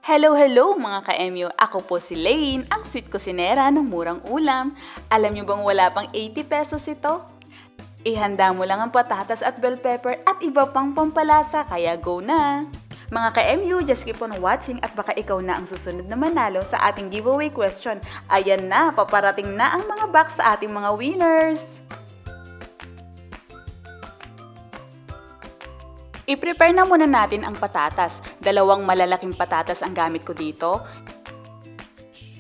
Hello mga ka-MU! Ako po si Lane, ang sweet kusinera ng murang ulam. Alam niyo bang wala pang 80 pesos ito? Ihanda mo lang ang patatas at bell pepper at iba pang pampalasa, kaya go na! Mga ka-MU, just keep on watching at baka ikaw na ang susunod na manalo sa ating giveaway question. Ayan na, paparating na ang mga box sa ating mga winners! I-prepare na muna natin ang patatas. 2 malalaking patatas ang gamit ko dito.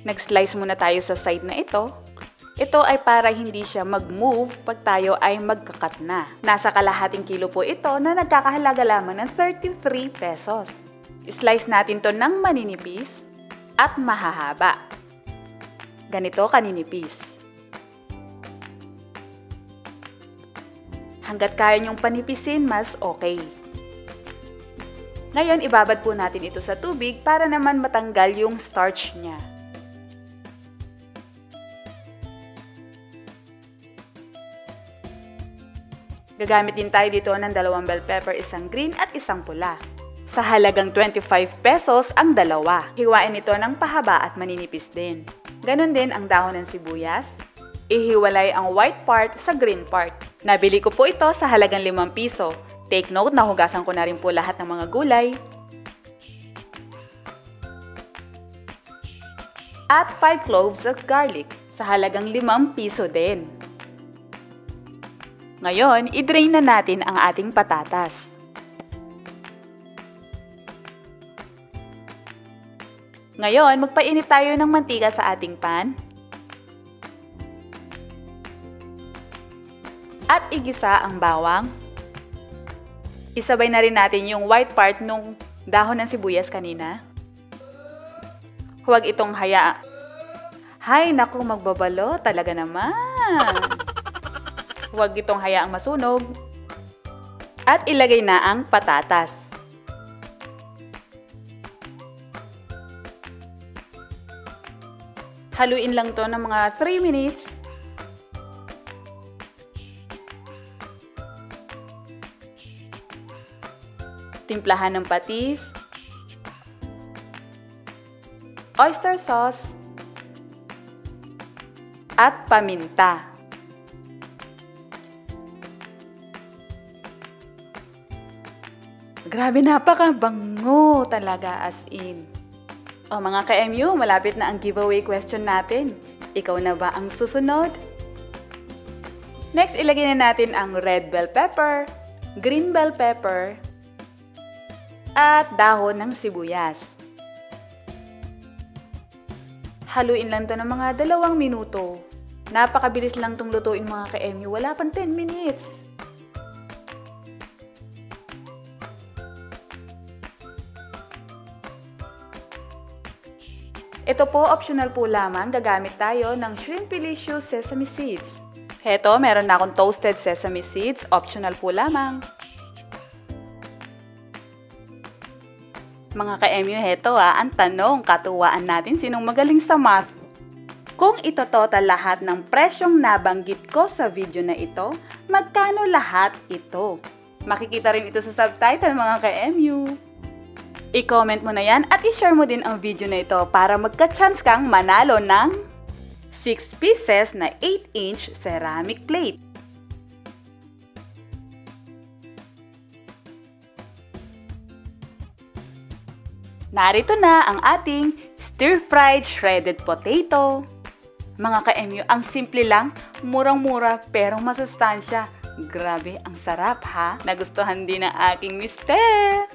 Nag-slice muna tayo sa side na ito. Ito ay para hindi siya mag-move pag tayo ay magkakat na. Nasa kalahating kilo po ito na nagkakahalaga lamang ng 33 pesos. I-slice natin to ng maninipis at mahahaba. Ganito kaninipis. Hanggat kaya nyong panipisin, mas okay. Ngayon, ibabad po natin ito sa tubig para naman matanggal yung starch niya. Gagamit din tayo dito ng 2 bell pepper, 1 green at 1 pula. Sa halagang 25 pesos ang 2. Hiwain ito ng pahaba at maninipis din. Ganon din ang dahon ng sibuyas. Ihiwalay ang white part sa green part. Nabili ko po ito sa halagang 5 piso. Take note na hugasan ko na rin po lahat ng mga gulay. At 5 cloves of garlic sa halagang 5 piso din. Ngayon, i-drain na natin ang ating patatas. Ngayon, magpainit tayo ng mantika sa ating pan. At igisa ang bawang. Isabay na rin natin yung white part nung dahon ng sibuyas kanina. Huwag itong hayaan. Hay, naku, magbabalo talaga naman. Huwag itong hayaang masunog. At ilagay na ang patatas. Haluin lang to ng mga 3 minutes. Timplahan ng patis, oyster sauce, at paminta. Grabe, napakabango talaga, as in. O mga ka-MU, malapit na ang giveaway question natin. Ikaw na ba ang susunod? Next, ilagay na natin ang red bell pepper, green bell pepper, at dahon ng sibuyas. Haluin lang to ng mga 2 minuto. Napakabilis lang tong lutuin mga ka-MU, wala pang 10 minutes. Ito po, optional po lamang, gagamit tayo ng Shrimpilicious sesame seeds. Heto, meron na akong toasted sesame seeds, optional po lamang. Mga ka-MU, heto ang tanong, katuwaan natin sinong magaling sa math. Kung itototal lahat ng presyong nabanggit ko sa video na ito, magkano lahat ito? Makikita rin ito sa subtitle mga ka-MU. I-comment mo na yan at i-share mo din ang video na ito para magka-chance kang manalo ng 6 pieces na 8-inch ceramic plate. Narito na ang ating stir-fried shredded potato. Mga ka-MU, ang simple lang, murang-mura pero masustansya. Grabe, ang sarap ha! Nagustuhan din ng aking mister!